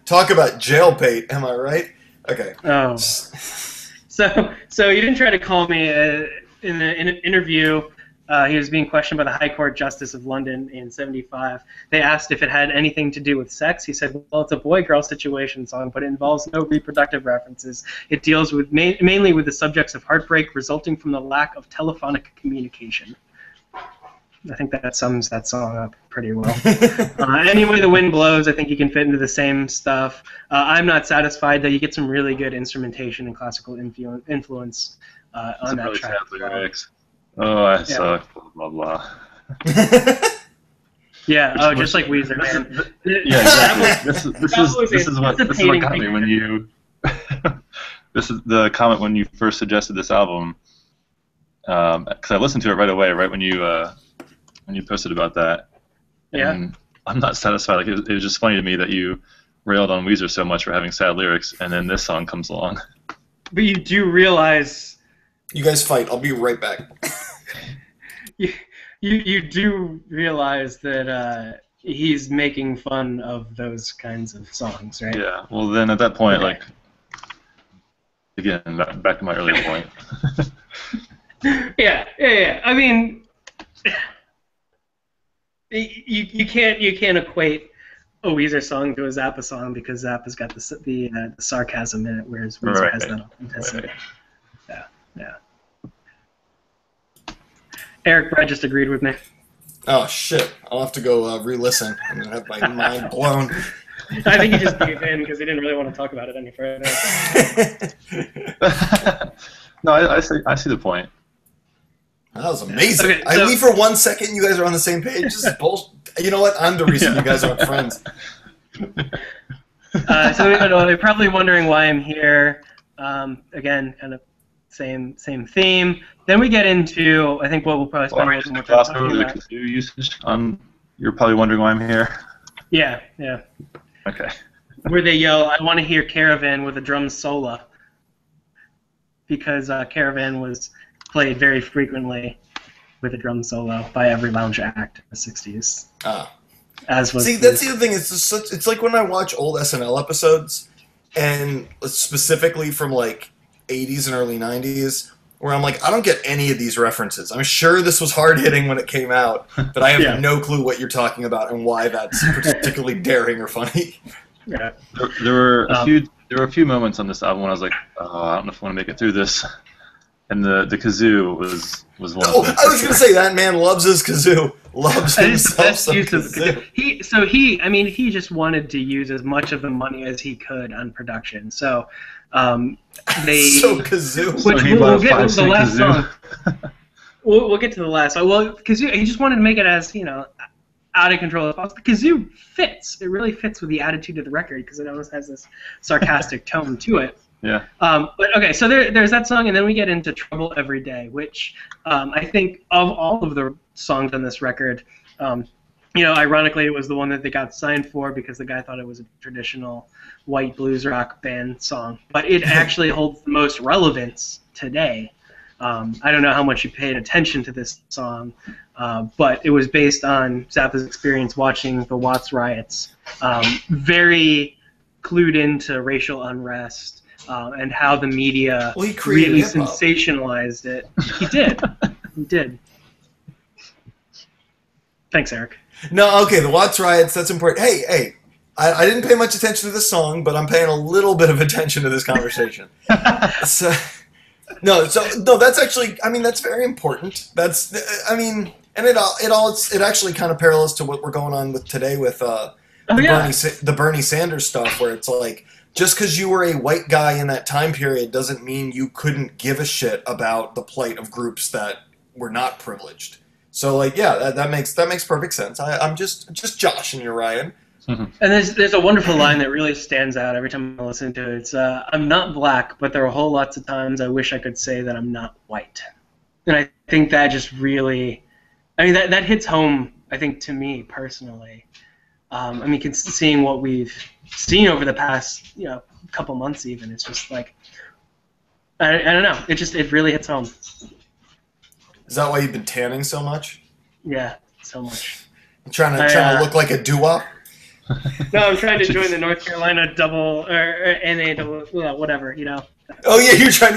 Talk about jailbait, am I right? Okay. Oh. So you didn't try to call me in an interview. He was being questioned by the High Court Justice of London in '75. They asked if it had anything to do with sex. He said, "Well, it's a boy-girl situation song, but it involves no reproductive references. It deals with mainly with the subjects of heartbreak resulting from the lack of telephonic communication." I think that sums that song up pretty well. Anyway, the wind blows. I think you can fit into the same stuff. I'm not satisfied that you get some really good instrumentation and classical influence on that track. Lyrics. Oh, I suck. Blah blah. Yeah. Oh, just like Weezer, man. Yeah, exactly. This is what got me when you. This is the comment when you first suggested this album. Because I listened to it right away, right when you posted about that. Yeah. And I'm not satisfied. Like it was just funny to me that you railed on Weezer so much for having sad lyrics, and then this song comes along. But you do realize. You guys fight. I'll be right back. You do realize that he's making fun of those kinds of songs, right? Yeah. Well, then at that point, like, again, back to my earlier point. Yeah. I mean, you can't equate a Weezer song to a Zappa song because Zappa's got the sarcasm in it, whereas Weezer has that authenticity. Right. Yeah. Eric Brett just agreed with me. Oh shit! I'll have to go re-listen. I'm gonna have my mind blown. I think he just gave in because he didn't really want to talk about it any further. No, I see the point. That was amazing. Okay, I so- believe for 1 second you guys are on the same page. This is bullshit. You know what? I'm the reason you guys aren't friends. So you're probably wondering why I'm here. Again, kind of same theme. Then we get into, I think, what we'll probably spend a little more time Gloss over talking the about. kazoo usage. You're probably wondering why I'm here. Yeah. Okay. Where they yell, "I want to hear Caravan with a drum solo," because Caravan was played very frequently with a drum solo by every lounge act in the '60s. As was See, that's the other thing. It's like when I watch old SNL episodes, and specifically from like 80s and early 90s, where I'm like, I don't get any of these references. I'm sure this was hard hitting when it came out, but I have no clue what you're talking about and why that's particularly daring or funny. Yeah. There were a few moments on this album when I was like, oh, I don't know if I want to make it through this. And the kazoo was one Oh, of them. I was going to say, that man loves his kazoo. Loves That is the himself best some use of kazoo. he just wanted to use as much of the money as he could on production. So they So kazoo. which So he we'll bought a get with the 5-cent last kazoo. song. We'll get to the last song. Well, because he just wanted to make it as out of control as possible. The kazoo fits. It really fits with the attitude of the record because it almost has this sarcastic tone to it. Yeah. But okay, so there's that song, and then we get into Trouble Every Day, which I think of all of the songs on this record, ironically, it was the one that they got signed for because the guy thought it was a traditional white blues rock band song. But it actually holds the most relevance today. I don't know how much you paid attention to this song, but it was based on Zappa's experience watching the Watts riots. Very clued into racial unrest. And how the media really hip-hop. sensationalized it. He did. He did. Thanks, Eric. No, okay, the Watts riots, that's important. Hey, I didn't pay much attention to this song, but I'm paying a little bit of attention to this conversation. No, that's actually, that's very important. And it actually kind of parallels to what we're going on with today with the Bernie Sanders stuff, where it's like, just because you were a white guy in that time period doesn't mean you couldn't give a shit about the plight of groups that were not privileged. So, that makes perfect sense. I'm just joshing you, Ryan. And there's a wonderful line that really stands out every time I listen to it. It's, I'm not black, but there are whole lots of times I wish I could say that I'm not white. And I think that just really, that hits home, I think, to me personally. Seeing what we've seen over the past, couple months even, it's just like, I don't know. It really hits home. Is that why you've been tanning so much? Yeah, so much. I'm trying to look like a doo-wop? No, I'm trying to join the North Carolina double or NA double, whatever, Oh yeah,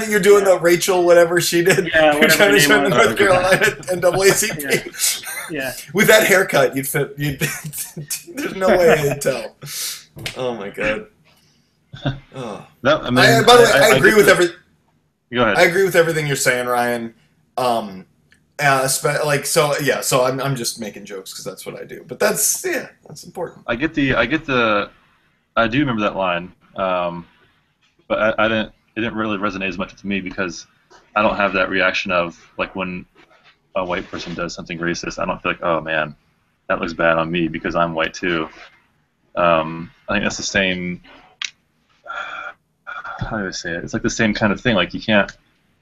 you're doing the Rachel whatever she did. Yeah, you're trying to join the was. North Carolina NAACP. Yeah. With that haircut, you'd fit. There's no way I'd tell. Oh my god. Oh. No, By the way, I agree with everything. Go ahead. I agree with everything you're saying, Ryan. So I'm just making jokes because that's what I do. But that's important. I do remember that line, but it didn't really resonate as much with me because I don't have that reaction of like when a white person does something racist. I don't feel like, oh man, that looks bad on me because I'm white too. I think that's the same. How do I say it? It's like the same kind of thing. Like you can't,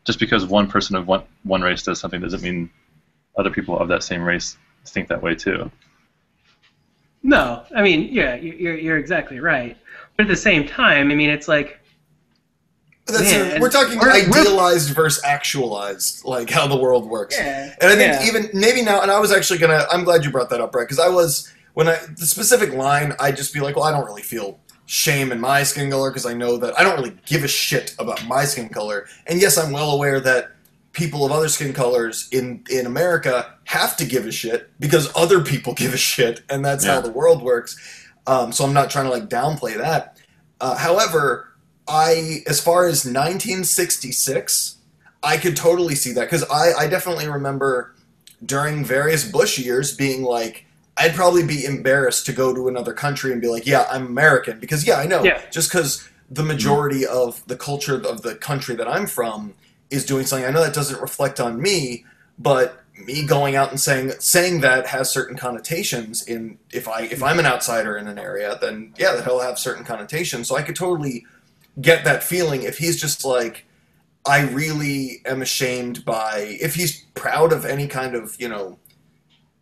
just because one person of one race does something doesn't mean other people of that same race think that way too. No, you're exactly right. But at the same time, it's like, we're talking idealized versus actualized, like how the world works. Yeah, and I think even maybe now, and I was actually I'm glad you brought that up, Brett, because the specific line, I'd just be like, well, I don't really feel shame in my skin color because I know that I don't really give a shit about my skin color. And yes, I'm well aware that people of other skin colors in America have to give a shit because other people give a shit, and that's how the world works. So I'm not trying to like downplay that. However, as far as 1966, I could totally see that because I definitely remember during various Bush years being like, I'd probably be embarrassed to go to another country and be like, yeah, I'm American. Because, yeah, I know. Yeah. Just because the majority of the culture of the country that I'm from is doing something, I know that doesn't reflect on me, but me going out and saying that has certain connotations. If I'm an outsider in an area, then, yeah, that he'll have certain connotations. So I could totally get that feeling if he's just like, I really am ashamed by, if he's proud of any kind of,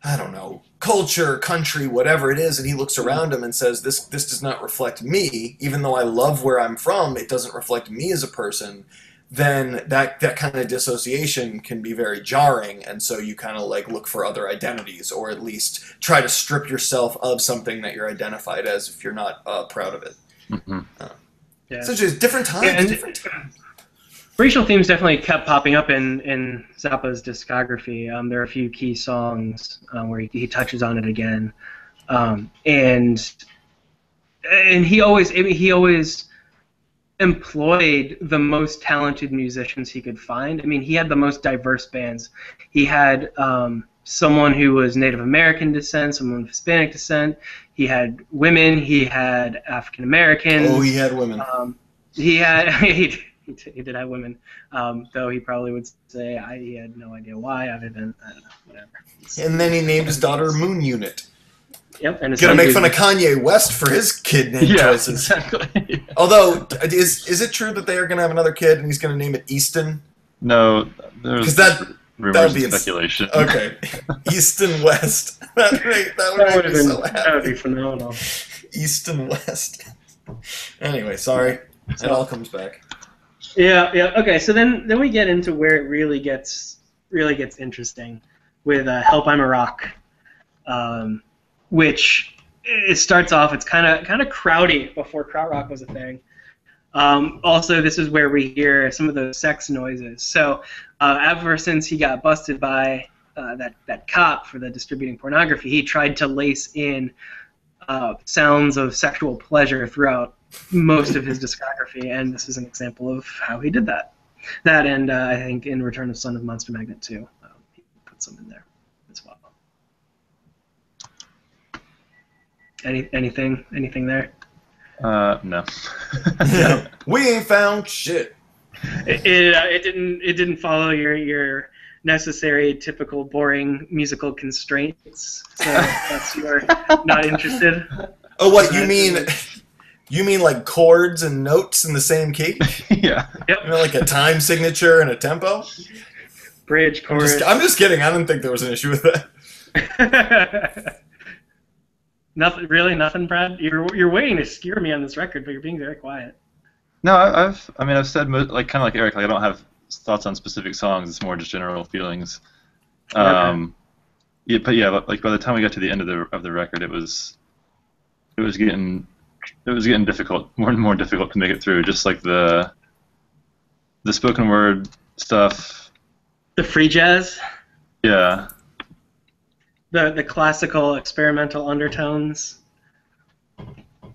I don't know, culture, country, whatever it is, and he looks around him and says, this does not reflect me, even though I love where I'm from, it doesn't reflect me as a person, then that kind of dissociation can be very jarring, and so you kind of like look for other identities, or at least try to strip yourself of something that you're identified as if you're not proud of it. Mm-hmm. So just different times, different times. Racial themes definitely kept popping up in Zappa's discography. There are a few key songs where he touches on it again, and he always employed the most talented musicians he could find. I mean, he had the most diverse bands. He had someone who was Native American descent, someone of Hispanic descent. He had women. He had African Americans. Oh, he had women. He did have women, though he probably would say he had no idea why, other than, I don't know, whatever. And then he named his daughter Moon Unit. Yep, and gonna make fun of Kanye West for his kid name choices. Exactly. Although, is it true that they are gonna have another kid and he's gonna name it Easton? No, there's rumors and speculation. Okay, Easton West. That would be so happy. That would be phenomenal. Easton West. Anyway, sorry. It all comes back. Yeah. Okay, so then we get into where it really gets interesting with "Help I'm a Rock," which it starts off. It's kind of crowdy before krautrock was a thing. Also, this is where we hear some of those sex noises. So ever since he got busted by that cop for the distributing pornography, he tried to lace in sounds of sexual pleasure throughout most of his discography, and this is an example of how he did that. That, and I think in Return of Son of Monster Magnet too, he put some in there as well. Anything there? No. No. We ain't found shit. It didn't follow your necessary, typical, boring musical constraints. So that's you're not interested. Oh, what you mean? You mean like chords and notes in the same key? Yeah. Yep. Like a time signature and a tempo? Bridge, chorus. I'm just kidding. I didn't think there was an issue with that. Nothing, Brad? You're waiting to skewer me on this record, but you're being very quiet. No, I've said kind of like Eric. Like I don't have thoughts on specific songs. It's more just general feelings. Okay. Yeah, but yeah, like by the time we got to the end of the record, it was getting difficult, more and more difficult to make it through. Just like the spoken word stuff. The free jazz. Yeah. The classical experimental undertones.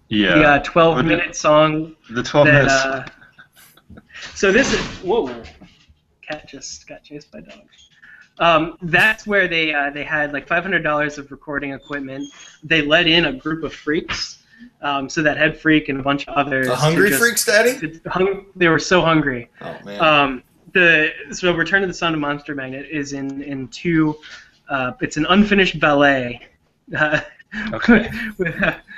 Yeah. The 12-minute song. The 12 minutes. So this is cat just got chased by dogs. That's where they had like $500 of recording equipment. They let in a group of freaks. So that head freak and a bunch of others. The hungry freaks, Daddy? They were so hungry. Oh man. So Return of the Son of Monster Magnet is in two. It's an unfinished ballet. Okay.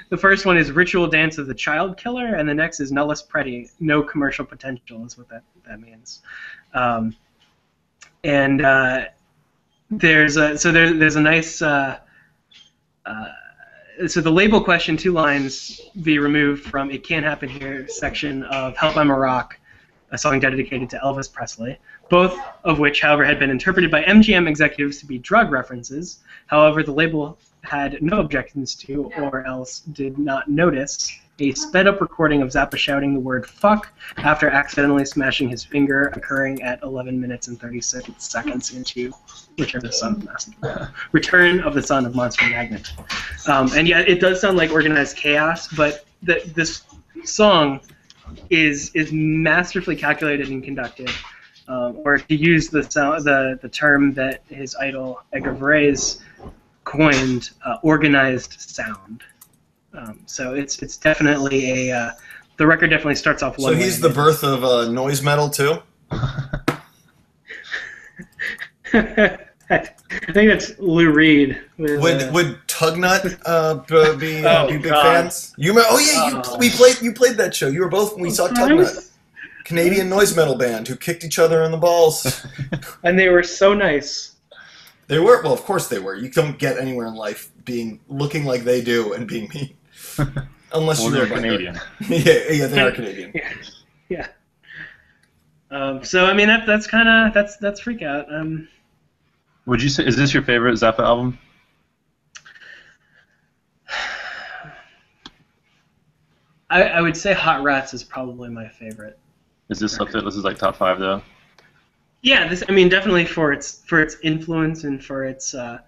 The first one is Ritual Dance of the Child Killer, and the next is Nullus Preti, no commercial potential is what that means. There's a nice. So the label question, 2 lines, be removed from It Can't Happen Here section of Help I'm a Rock, a song dedicated to Elvis Presley, both of which, however, had been interpreted by MGM executives to be drug references. However, the label had no objections to, or else did not notice, a sped-up recording of Zappa shouting the word fuck after accidentally smashing his finger, occurring at 11 minutes and 36 seconds into Return of the Son of Monster Magnet. And yeah, it does sound like organized chaos, but this song is masterfully calculated and conducted. or to use the term that his idol Edgar Varese coined, organized sound. So it's definitely the record definitely starts off one So way. he's the birth of noise metal too? I think that's Lou Reed. Would Tugnut be big God. fans? You played that show. You were both when we saw Tugnut, Canadian noise metal band who kicked each other in the balls. And they were so nice. They were, well, of course they were. You don't get anywhere in life looking like they do and being mean, unless you're Canadian. Yeah, they are Canadian. Yeah. So I mean that's Freak Out. Would you say, is this your favorite Zappa album? I would say Hot Rats is probably my favorite. Is this up there? This is like top 5 though. Yeah, definitely for its influence and for its at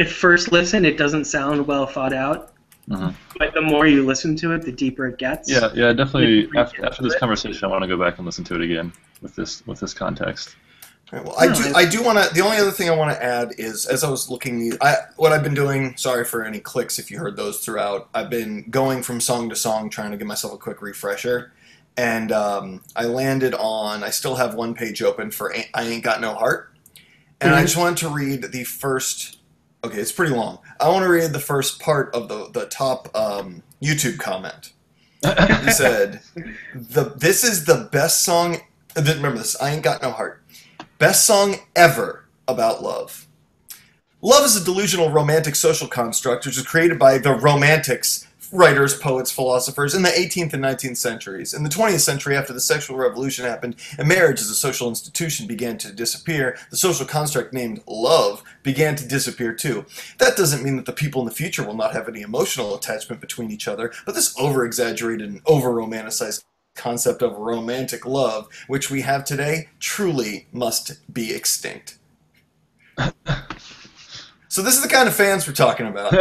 first listen it doesn't sound well thought out, but the more you listen to it, the deeper it gets. Yeah, definitely. After this conversation, I want to go back and listen to it again with this context. Right, well, I do want to. The only other thing I want to add is, as I was looking, what I've been doing. Sorry for any clicks if you heard those throughout. I've been going from song to song, trying to give myself a quick refresher, and I landed on. I still have one page open for "I Ain't Got No Heart," and I just wanted to read the first. Okay, it's pretty long. I want to read the first part of the top YouTube comment. He said, "This is the best song." Remember this. I Ain't Got No Heart. Best song ever about love. Love is a delusional romantic social construct which was created by the Romantics, writers, poets, philosophers in the 18th and 19th centuries. In the 20th century, after the sexual revolution happened and marriage as a social institution began to disappear, the social construct named love began to disappear too. That doesn't mean that the people in the future will not have any emotional attachment between each other, but this over-exaggerated and over-romanticized concept of romantic love, which we have today, truly must be extinct. So this is the kind of fans we're talking about.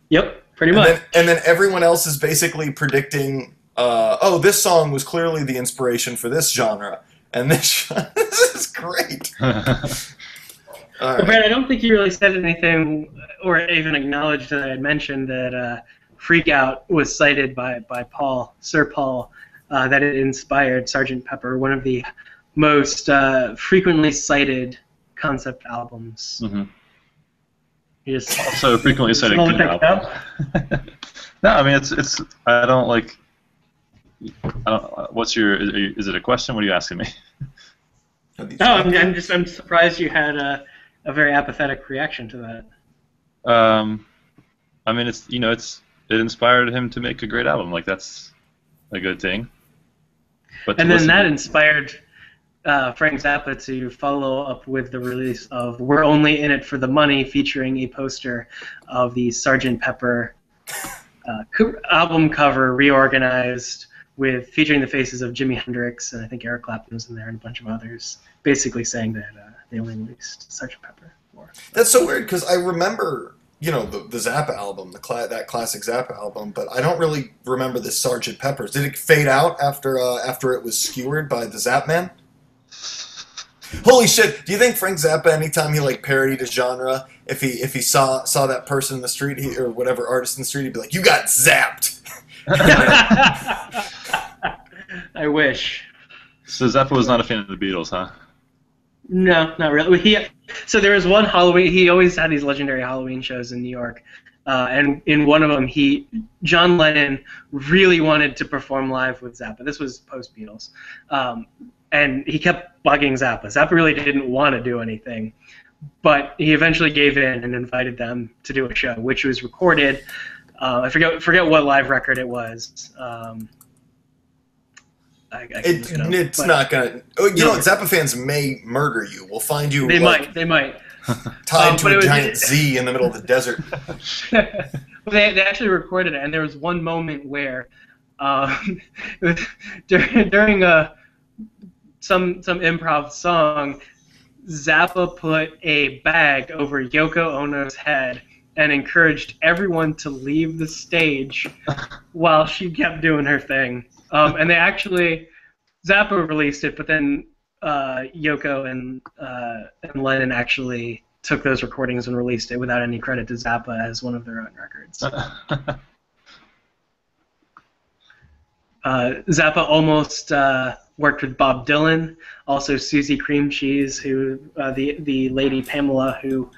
Yep, pretty much. And then everyone else is basically predicting, this song was clearly the inspiration for this genre. And this is great. All right. Well, Brad, I don't think you really said anything or even acknowledged that I had mentioned that Freak Out was cited by Sir Paul, that it inspired Sgt. Pepper, one of the most frequently cited concept albums. You just also frequently cited good album. No, I mean it's I don't like. What's your? Is it a question? What are you asking me? No, I'm surprised you had a very apathetic reaction to that. I mean it inspired him to make a great album. Like that's a good thing. But and then that inspired Frank Zappa to follow up with the release of "We're Only in It for the Money," featuring a poster of the Sgt. Pepper album cover reorganized, featuring the faces of Jimi Hendrix, and I think Eric Clapton was in there, and a bunch of others, basically saying that they only released Sgt. Pepper. That's so weird because I remember, the Zappa album, that classic Zappa album, but I don't really remember this Sgt. Pepper's. Did it fade out after it was skewered by the Zap Man? Holy shit! Do you think Frank Zappa, anytime he parodied a genre, if he saw that person in the street, or whatever artist in the street, he'd be like, "You got zapped." I wish. So Zappa was not a fan of the Beatles, huh? No, not really. So there was one Halloween. He always had these legendary Halloween shows in New York, and in one of them, John Lennon really wanted to perform live with Zappa. This was post Beatles, and he kept bugging Zappa. Zappa really didn't want to do anything, but he eventually gave in and invited them to do a show, which was recorded. I forget what live record it was. It's not gonna. Zappa fans may murder you. We'll find you. They might. Tied to a giant Z in the middle of the desert. They actually recorded it, and there was one moment where, during some improv song, Zappa put a bag over Yoko Ono's head and encouraged everyone to leave the stage while she kept doing her thing. And they actually, Zappa released it, but then Yoko and Lennon actually took those recordings and released it without any credit to Zappa as one of their own records. Zappa almost worked with Bob Dylan, also Susie Cream Cheese, who the lady Pamela, who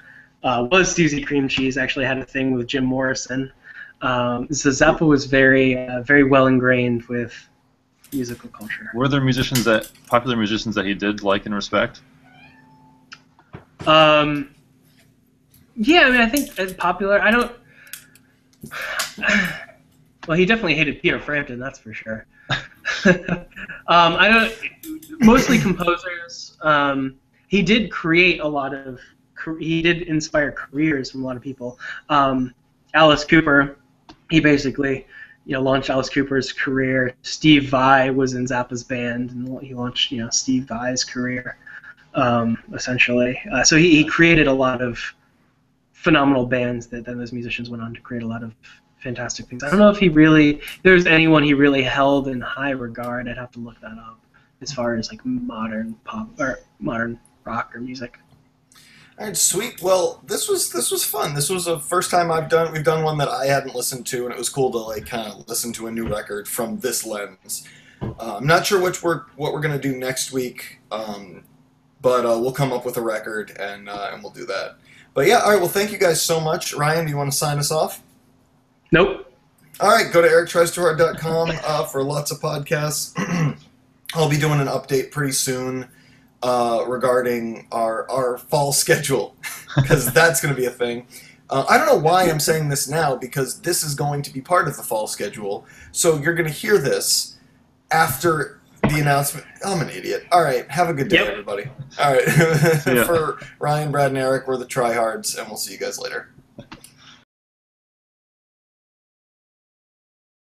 was Susie Cream Cheese, actually had a thing with Jim Morrison. So Zappa was very well ingrained with musical culture. Were there popular musicians that he did like and respect? Yeah, I mean, I think as popular, I don't. Well, he definitely hated Peter Frampton, that's for sure. I don't. Mostly composers. He did create a lot of. He did inspire careers from a lot of people. Alice Cooper, he basically, launched Alice Cooper's career. Steve Vai was in Zappa's band, and he launched, Steve Vai's career, essentially. So he created a lot of phenomenal bands that then those musicians went on to create a lot of fantastic things. I don't know if there's anyone he really held in high regard. I'd have to look that up as far as like modern pop or modern rock or music. All right, sweet. Well, this was fun. This was the first time we've done one that I hadn't listened to, and it was cool to like kind of listen to a new record from this lens. I'm not sure what we're gonna do next week, but we'll come up with a record and we'll do that. But yeah, all right. Well, thank you guys so much. Ryan, do you want to sign us off? Nope. All right, go to erictriestoohard.com for lots of podcasts. I'll be doing an update pretty soon regarding our fall schedule, because that's going to be a thing. I don't know why I'm saying this now, because this is going to be part of the fall schedule. So you're going to hear this after the announcement. I'm an idiot. All right, have a good day, everybody. All right, for Ryan, Brad, and Eric, we're the Tryhards, and we'll see you guys later.